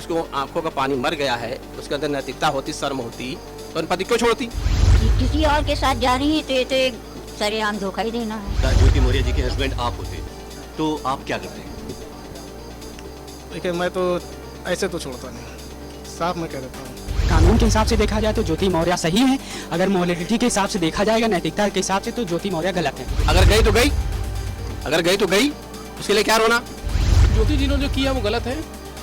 उसको आंखों का पानी मर गया है, उसके अंदर नैतिकता होती, शर्म होती, तो पति क्यों छोड़ती? किसी और के साथ जा रही है तो ये तो एक सरेआम धोखा ही देना है। ज्योति मौर्य जी के हस्बैंड आप होते तो आप क्या करते? देखिए, मैं तो ऐसे तो छोड़ता नहीं, साफ मैं कह देता हूँ। कानून के हिसाब से देखा जाए तो ज्योति मौर्य सही है। अगर मोरालिटी के हिसाब से देखा जाएगा, नैतिकता के हिसाब से, तो ज्योति मौर्य गलत है। अगर गई तो गई, अगर गई तो गई, उसके लिए क्या रोना? ज्योति जी ने जो किया वो गलत है।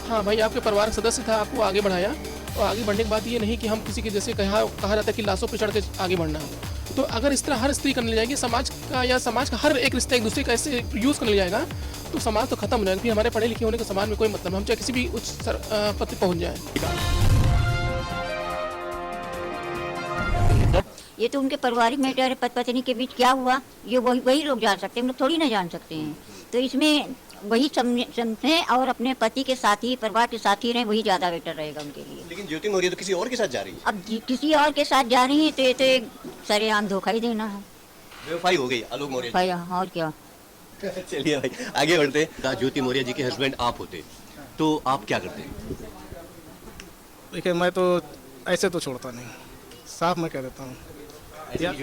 हाँ भाई, आपके परिवार सदस्य था, आपको आगे बढ़ाया, और आगे बढ़ने की बात ये नहीं कि हम किसी के जैसे कहा जाता है कि लाशों पे चढ़ के आगे बढ़ना है। तो अगर इस तरह हर स्त्री करने जाएगी, समाज का या समाज का हर एक रिश्ता एक दूसरे का ऐसे यूज़ करने जाएगा तो समाज तो खत्म हो जाएगा। फिर हमारे पढ़े लिखे होने का समाज में कोई मतलब, हम चाहे किसी भी उच्च पद पर पहुँच जाए। ये तो उनके पारिवारिक मैटर है, पति पत्नी के बीच क्या हुआ ये वही लोग जान सकते हैं, हम लोग थोड़ी ना जान सकते हैं। तो इसमें वही समझे और अपने पति के साथी, परिवार के साथी रहे, वही ज़्यादा बेटर रहेगा उनके लिए। लेकिन ज्योति मौर्य तो किसी और के साथ जा रही है। अब किसी और के साथ जा रही है तो ये तो एक सरेआम धोखा ही देना है। बेवफाई हो गई आलोक मौर्य भाई और क्या। चलिए भाई आगे बढ़ते। ज्योति मौर्य जी के हस्बैंड आप होते तो आप क्या करते? देखिए, मैं तो ऐसे तो छोड़ता नहीं, साफ मैं कह देता हूँ।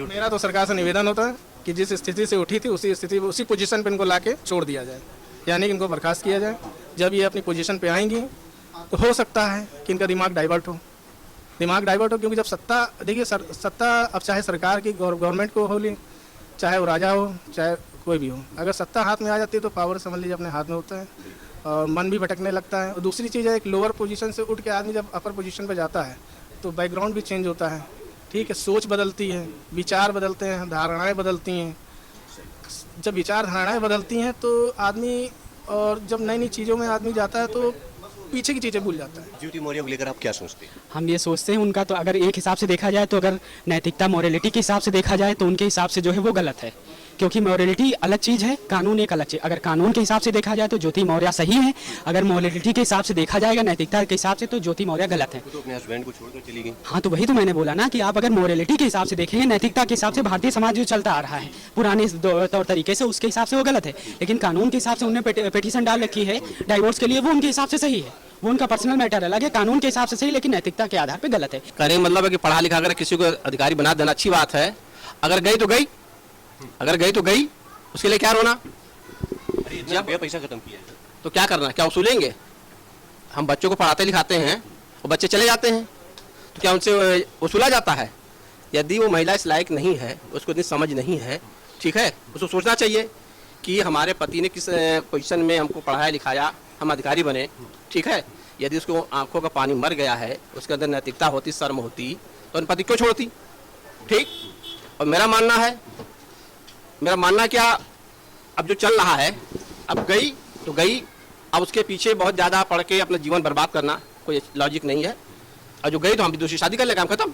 मेरा तो सरकार से निवेदन होता है कि जिस स्थिति से उठी थी उसी स्थिति उसी पोजीशन पे इनको लाके छोड़ दिया जाए, यानी कि इनको बर्खास्त किया जाए। जब ये अपनी पोजीशन पे आएंगी तो हो सकता है कि इनका दिमाग डाइवर्ट हो, क्योंकि जब सत्ता, देखिए सत्ता अब चाहे सरकार की, गवर्नमेंट को हो ली, चाहे वो राजा हो, चाहे कोई भी हो, अगर सत्ता हाथ में आ जाती है तो पावर समझ लीजिए अपने हाथ में होता है और मन भी भटकने लगता है। और दूसरी चीज़ है, एक लोअर पोजीशन से उठ के आदमी जब अपर पोजीशन पे जाता है तो बैकग्राउंड भी चेंज होता है, ठीक है, सोच बदलती है, विचार बदलते हैं, धारणाएं बदलती हैं। जब विचार धारणाएं बदलती हैं तो आदमी, और जब नई नई चीज़ों में आदमी जाता है तो पीछे की चीज़ें भूल जाता है। ज्योति मौर्य को लेकर आप क्या सोचते हैं? हम ये सोचते हैं उनका तो अगर एक हिसाब से देखा जाए तो अगर नैतिकता मोरालिटी के हिसाब से देखा जाए तो उनके हिसाब से जो है वो गलत है, क्योंकि मोरालिटी अलग चीज़ है, कानून एक अलग चीज़। अगर कानून के हिसाब से देखा जाए तो ज्योति मौर्य सही है। अगर मोरालिटी के हिसाब से देखा जाएगा, नैतिकता के हिसाब से, तो ज्योति मौर्य गलत है। तो अपने हस्बैंड को छोड़कर चली गई। हाँ, तो वही तो मैंने बोला ना कि आप अगर मोरालिटी के हिसाब से देखेंगे, नैतिकता के हिसाब से भारतीय समाज जो चलता आ रहा है पुराने तौर तरीके से, उसके हिसाब से वो गलत है। लेकिन कानून के हिसाब से उन्होंने पिटीशन डाल रखी है डाइवोर्स के लिए, वो उनके हिसाब से सही है, वो उनका पर्सनल मैटर अलग है, कानून के हिसाब से सही, लेकिन नैतिकता के आधार पर गलत है। कहने का मतलब है कि पढ़ा लिखा कर किसी को अधिकारी बना देना अच्छी बात है। अगर गई तो गई, अगर गई तो गई, उसके लिए क्या रोना? अरे इतना रुपया पैसा खत्म किया है तो क्या करना, क्या वसूलेंगे? हम बच्चों को पढ़ाते लिखाते हैं और बच्चे चले जाते हैं, तो क्या उनसे वसूला जाता है? यदि वो महिला इस लायक नहीं है, उसको इतनी समझ नहीं है, ठीक है, उसको सोचना चाहिए कि हमारे पति ने किस पोजीशन में हमको पढ़ाया लिखाया, हम अधिकारी बने, ठीक है। यदि उसको आंखों का पानी मर गया है, उसके अंदर नैतिकता होती, शर्म होती, तो पति क्यों छोड़ती? ठीक। और मेरा मानना क्या, अब जो चल रहा है, अब गई तो गई, अब उसके पीछे बहुत ज़्यादा पढ़ के अपना जीवन बर्बाद करना कोई लॉजिक नहीं है। और जो गई तो हम भी दूसरी शादी कर ले, काम खत्म।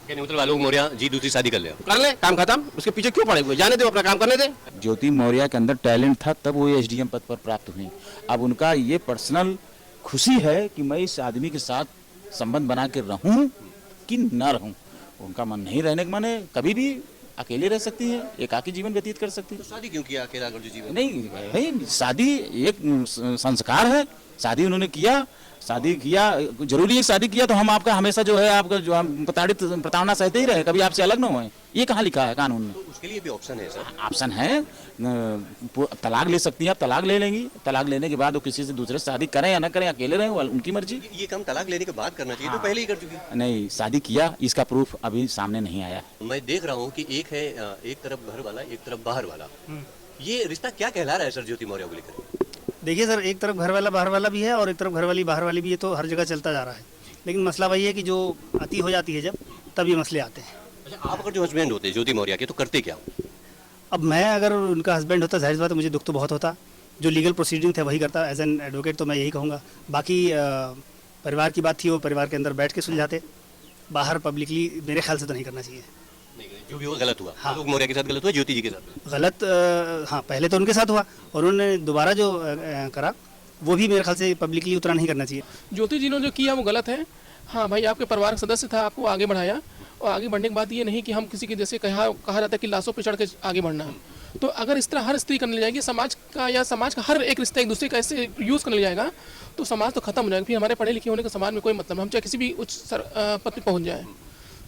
कहने मतलब आलोक मौर्य जी दूसरी शादी कर ले, काम खत्म। उसके पीछे क्यों पड़े हुए, जाने दो, अपना काम करने दे। ज्योति मौर्य के अंदर टैलेंट था, तब वो एसडीएम पद पर प्राप्त हुई। अब उनका ये पर्सनल खुशी है कि मैं इस आदमी के साथ संबंध बना के रहूं कि न रहूं। उनका मन नहीं रहने का मन है, कभी भी अकेले रह सकती है, एकाकी जीवन व्यतीत कर सकती है। तो शादी क्यों किया अकेला अगर जो जीवन? नहीं भाई, शादी एक संस्कार है, शादी उन्होंने किया, जरूरी है शादी किया तो हम आपका हमेशा जो है आपका जो हम प्रताड़ना सहते ही रहे, कभी आपसे अलग ना हुए, ये कहाँ लिखा है कानून में? तो उसके लिए भी ऑप्शन है सर? ऑप्शन है, तलाक ले सकती हैं आप, तलाक ले लेंगी, तलाक लेने के बाद वो किसी से दूसरे से शादी करें या ना करें, अकेले रहें, वो उनकी मर्जी। ये काम तलाक लेने के बाद करना चाहिए, तो पहले ही कर चुकी। नहीं, शादी किया, इसका प्रूफ अभी सामने नहीं आया। मैं देख रहा हूँ कि एक है, एक तरफ घर वाला, एक तरफ बाहर वाला, ये रिश्ता क्या कहला रहा है सर ज्योति मौर्य को लेकर? देखिए सर, एक तरफ घर वाला बाहर वाला भी है और एक तरफ घर वाली बाहर वाली भी है, तो हर जगह चलता जा रहा है। लेकिन मसला वही है कि जो अति हो जाती है जब, तब ये मसले आते हैं। अच्छा, आप अगर जो हस्बैंड होते ज्योति मौर्य के, तो करते क्या? अब मैं अगर उनका हस्बैंड होता, जाहिर बात है मुझे दुख तो बहुत होता। जो लीगल प्रोसीडिंग थे वही करता एज एन एडवोकेट, तो मैं यही कहूँगा। बाकी परिवार की बात थी, वो परिवार के अंदर बैठ के सुलझाते, बाहर पब्लिकली मेरे ख्याल से तो नहीं करना चाहिए। जो भी वो गलत हुआ, आलोक मौर्य के साथ गलत हुआ, ज्योति जी के साथ गलत, हाँ, पहले तो उनके साथ हुआ और उन्होंने दोबारा जो करा वो भी मेरे ख्याल से पब्लिकली उतना नहीं करना चाहिए। ज्योति जी ने जो किया वो गलत है। हाँ भाई, आपके परिवार सदस्य था, आपको आगे बढ़ाया, और आगे बढ़ने की बात ये नहीं कि हम किसी के जैसे कहा जाता है कि लाशों पे चढ़ के आगे बढ़ना है। तो अगर इस तरह हर स्त्री करने जाएगी समाज का, या समाज का हर एक रिश्ता एक दूसरे का ऐसे यूज़ करने जाएगा तो समाज तो खत्म हो जाएगा। फिर हमारे पढ़े लिखे होने का समाज में कोई मतलब नहीं, हम चाहे किसी भी उच्च पद पर पहुँच जाए।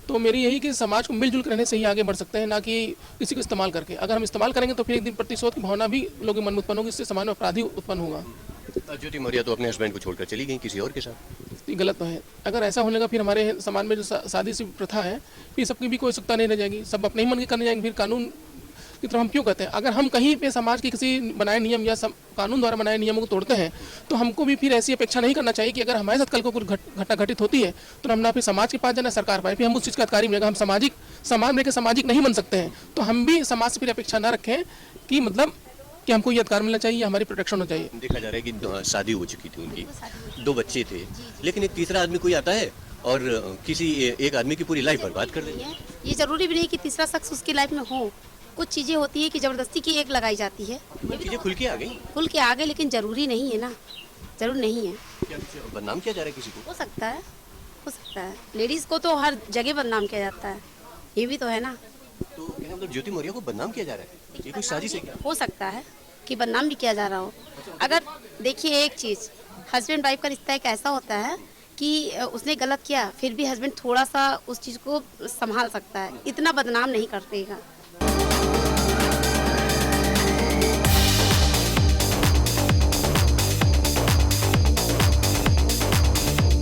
तो मेरी यही कि समाज को मिलजुल कर रहने से ही आगे बढ़ सकते हैं, ना कि किसी को इस्तेमाल करके। अगर हम इस्तेमाल करेंगे तो फिर एक दिन प्रतिशोध की भावना भी लोगों के मन में उत्पन्न होगी, इससे समाज में अपराधी उत्पन्न होगा। ज्योति मौर्य तो अपने हस्बैंड को छोड़कर चली गई किसी और के साथ। ये गलत तो है। अगर ऐसा होने का फिर हमारे समाज में जो शादी सी प्रथा है, फिर सबकी भी कोई उत्सुकता नहीं रह जाएगी, सब अपने ही मन के करने जाएंगे। फिर कानून की तरफ हम क्यों कहते हैं? अगर हम कहीं पे समाज के किसी बनाए नियम या कानून द्वारा बनाए नियमों को तोड़ते हैं तो हमको भी फिर ऐसी अपेक्षा नहीं करना चाहिए कि अगर हमारे साथ कल को कुछ घटना घटित होती है तो हम ना फिर समाज के पास जाना, सरकार पाए, फिर हम उस चीज़ का अधिकारी मिलेगा। हम समाज में सामाजिक नहीं बन सकते हैं, तो हम भी समाज से फिर अपेक्षा ना रखें कि मतलब कि हमको ये अधिकार मिलना चाहिए, हमारी प्रोटेक्शन होना चाहिए। देखा जा रहा है कि शादी हो चुकी थी उनकी, 2 बच्चे थे, लेकिन एक तीसरा आदमी कोई आता है और किसी एक आदमी की पूरी लाइफ बर्बाद कर देती है। ये जरूरी भी नहीं कि तीसरा शख्स उसकी लाइफ में हो। कुछ चीज़ें होती है कि ज़बरदस्ती की एक लगाई जाती है, चीजें खुल के आ गई, खुल के आ गए, लेकिन ज़रूरी नहीं है ना, ज़रूर नहीं है। क्या बदनाम किया जा रहा है किसी को? हो सकता है, हो सकता है। लेडीज़ को तो हर जगह बदनाम किया जाता है, ये भी तो है ना। तो क्या मतलब ज्योति मौर्य को बदनाम किया जा रहा है? ये कोई साजिश है क्या? हो सकता है कि बदनाम भी किया जा रहा हो। अगर देखिए एक चीज़, हस्बैंड वाइफ का रिश्ता एक ऐसा होता है कि उसने गलत किया फिर भी हस्बैंड थोड़ा सा उस चीज़ को संभाल सकता है, इतना बदनाम नहीं करतेगा।